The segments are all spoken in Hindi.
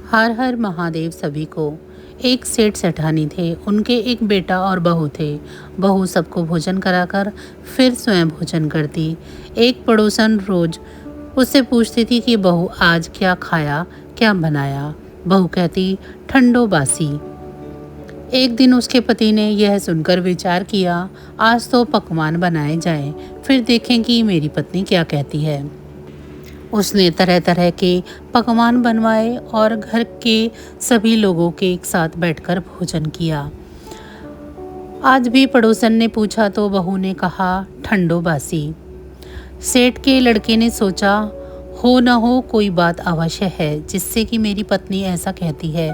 हर हर महादेव सभी को। एक सेठ सेठानी थे। उनके एक बेटा और बहू थे। बहू सबको भोजन कराकर फिर स्वयं भोजन करती। एक पड़ोसन रोज उससे पूछती थी कि बहू आज क्या खाया, क्या बनाया। बहू कहती ठंडो बासी। एक दिन उसके पति ने यह सुनकर विचार किया, आज तो पकवान बनाए जाएं, फिर देखें कि मेरी पत्नी क्या कहती है। उसने तरह तरह के पकवान बनवाए और घर के सभी लोगों के एक साथ बैठकर भोजन किया। आज भी पड़ोसन ने पूछा तो बहू ने कहा ठंडो बासी। सेठ के लड़के ने सोचा, हो न हो कोई बात अवश्य है जिससे कि मेरी पत्नी ऐसा कहती है।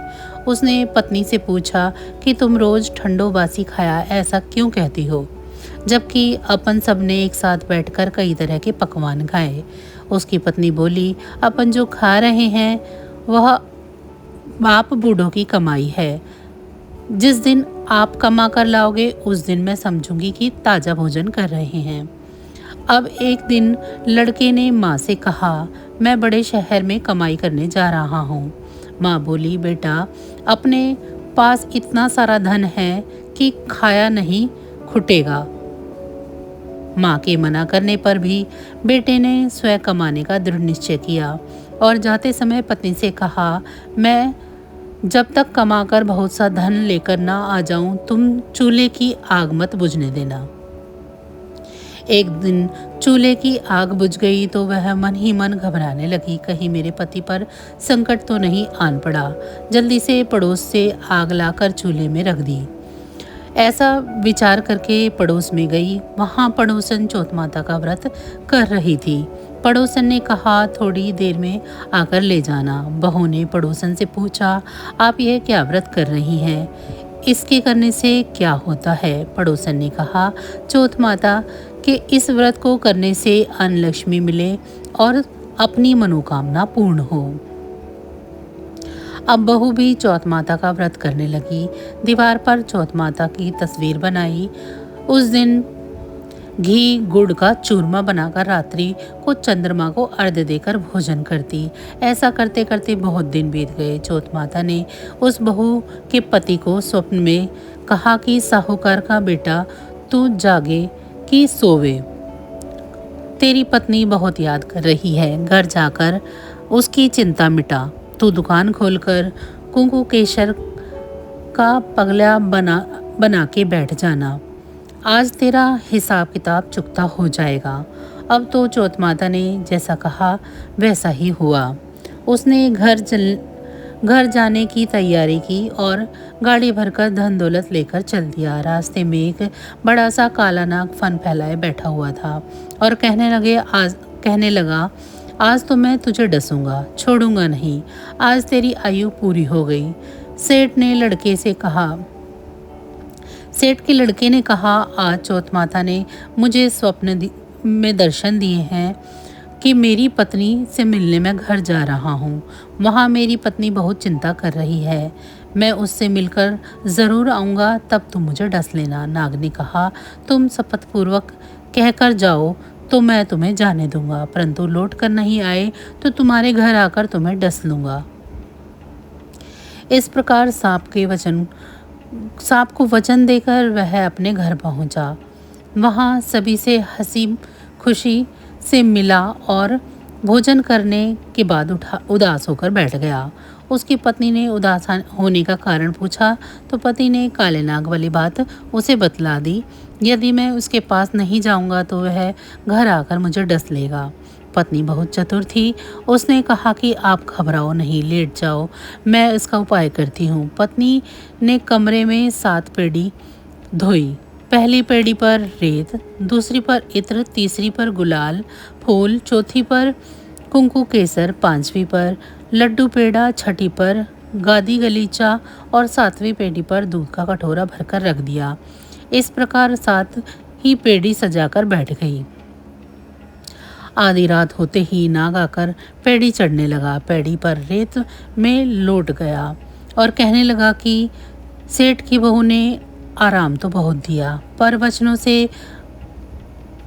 उसने पत्नी से पूछा कि तुम रोज ठंडो बासी खाया ऐसा क्यों कहती हो, जबकि अपन सब ने एक साथ बैठकर कई तरह के पकवान खाए। उसकी पत्नी बोली, अपन जो खा रहे हैं वह बाप बूढ़ों की कमाई है। जिस दिन आप कमा कर लाओगे उस दिन मैं समझूंगी कि ताज़ा भोजन कर रहे हैं। अब एक दिन लड़के ने माँ से कहा, मैं बड़े शहर में कमाई करने जा रहा हूँ। माँ बोली, बेटा अपने पास इतना सारा धन है कि खाया नहीं खुटेगा। माँ के मना करने पर भी बेटे ने स्वयं कमाने का दृढ़ निश्चय किया और जाते समय पत्नी से कहा, मैं जब तक कमाकर बहुत सा धन लेकर ना आ जाऊं तुम चूल्हे की आग मत बुझने देना। एक दिन चूल्हे की आग बुझ गई तो वह मन ही मन घबराने लगी, कहीं मेरे पति पर संकट तो नहीं आन पड़ा। जल्दी से पड़ोस से आग लाकर चूल्हे में रख दी। ऐसा विचार करके पड़ोस में गई। वहाँ पड़ोसन चौथ माता का व्रत कर रही थी। पड़ोसन ने कहा, थोड़ी देर में आकर ले जाना। बहू ने पड़ोसन से पूछा, आप यह क्या व्रत कर रही हैं, इसके करने से क्या होता है। पड़ोसन ने कहा, चौथ माता के इस व्रत को करने से अन्न लक्ष्मी मिले और अपनी मनोकामना पूर्ण हो। अब बहू भी चौथ माता का व्रत करने लगी। दीवार पर चौथ माता की तस्वीर बनाई। उस दिन घी गुड़ का चूरमा बनाकर रात्रि को चंद्रमा को अर्घ्य देकर भोजन करती। ऐसा करते करते बहुत दिन बीत गए। चौथ माता ने उस बहू के पति को स्वप्न में कहा कि साहूकार का बेटा तू जागे कि सोवे, तेरी पत्नी बहुत याद कर रही है, घर जाकर उसकी चिंता मिटा। तू दुकान खोलकर कुंकू केसर का पगला बना के बैठ जाना। आज तेरा हिसाब किताब चुकता हो जाएगा। अब तो चौथ माता ने जैसा कहा वैसा ही हुआ। उसने घर जाने की तैयारी की और गाड़ी भरकर धन दौलत लेकर चल दिया। रास्ते में एक बड़ा सा काला नाग फन फैलाए बैठा हुआ था और कहने लगा, आज तो मैं तुझे डसूंगा, छोड़ूंगा नहीं। आज तेरी आयु पूरी हो गई। सेठ के लड़के ने कहा, आज चौथ माता ने मुझे स्वप्न में दर्शन दिए हैं कि मेरी पत्नी से मिलने मैं घर जा रहा हूँ। वहाँ मेरी पत्नी बहुत चिंता कर रही है। मैं उससे मिलकर ज़रूर आऊँगा, तब तुम मुझे डस लेना। नाग ने कहा, तुम शपथपूर्वक कहकर जाओ तो मैं तुम्हें जाने दूंगा, परंतु लौट कर नहीं आए तो तुम्हारे घर आकर तुम्हें डस लूँगा। इस प्रकार सांप को वचन देकर वह अपने घर पहुंचा। वहां सभी से हंसी खुशी से मिला और भोजन करने के बाद उदास होकर बैठ गया। उसकी पत्नी ने उदास होने का कारण पूछा तो पति ने काले नाग वाली बात उसे बतला दी। यदि मैं उसके पास नहीं जाऊंगा तो वह घर आकर मुझे डस लेगा। पत्नी बहुत चतुर थी। उसने कहा कि आप घबराओ नहीं, लेट जाओ, मैं इसका उपाय करती हूँ। पत्नी ने कमरे में 7 पेड़ी धोई। पहली पेड़ी पर रेत, दूसरी पर इत्र, तीसरी पर गुलाल फूल, चौथी पर कुंकू केसर, 5वीं पर लड्डू पेड़ा, 6ठी पर गादी गलीचा और 7वीं पेड़ी पर दूध का कटोरा भरकर रख दिया। इस प्रकार 7 ही पेड़ी सजाकर बैठ गई। आधी रात होते ही नाग आकर पेड़ी चढ़ने लगा। पेड़ी पर रेत में लौट गया और कहने लगा कि सेठ की बहू ने आराम तो बहुत दिया, पर वचनों से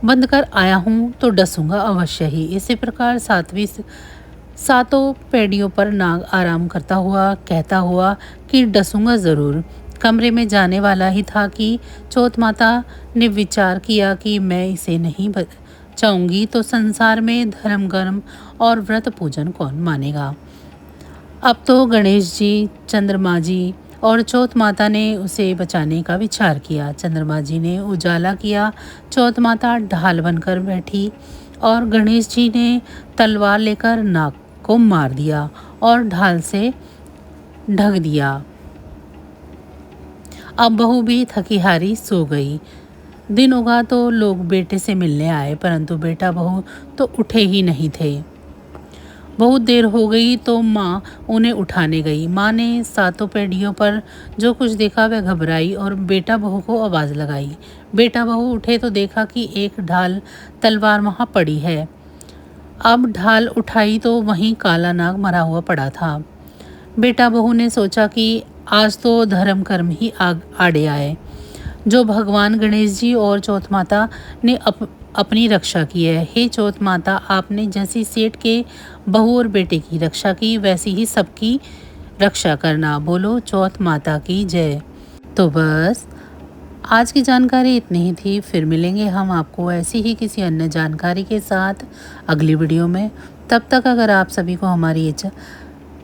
बंद कर आया हूँ तो डसूंगा अवश्य ही। इसी प्रकार 7वीं सातों पैड़ियों पर नाग आराम करता हुआ कहता हुआ कि डसूंगा ज़रूर। कमरे में जाने वाला ही था कि चौथ माता ने विचार किया कि मैं इसे नहीं बचाऊंगी तो संसार में धर्म कर्म और व्रत पूजन कौन मानेगा। अब तो गणेश जी, चंद्रमा जी और चौथ माता ने उसे बचाने का विचार किया। चंद्रमा जी ने उजाला किया, चौथ माता ढाल बनकर बैठी और गणेश जी ने तलवार लेकर नाग को मार दिया और ढाल से ढक दिया। अब बहू भी थकी हारी सो गई। दिन उगा तो लोग बेटे से मिलने आए, परंतु बेटा बहू तो उठे ही नहीं थे। बहुत देर हो गई तो माँ उन्हें उठाने गई। माँ ने सातों पैड़ियों पर जो कुछ देखा वह घबराई और बेटा बहू को आवाज़ लगाई। बेटा बहू उठे तो देखा कि एक ढाल तलवार वहाँ पड़ी है। अब ढाल उठाई तो वहीं काला नाग मरा हुआ पड़ा था। बेटा बहू ने सोचा कि आज तो धर्म कर्म ही आड़े आए। जो भगवान गणेश जी और चौथ माता ने अपनी रक्षा की है। हे चौथ माता, आपने जैसी सेठ के बहू और बेटे की रक्षा की वैसी ही सबकी रक्षा करना। बोलो चौथ माता की जय। तो बस आज की जानकारी इतनी ही थी। फिर मिलेंगे हम आपको ऐसी ही किसी अन्य जानकारी के साथ अगली वीडियो में। तब तक अगर आप सभी को हमारी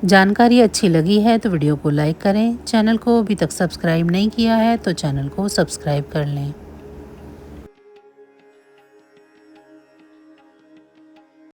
जानकारी अच्छी लगी है तो वीडियो को लाइक करें। चैनल को अभी तक सब्सक्राइब नहीं किया है तो चैनल को सब्सक्राइब कर लें।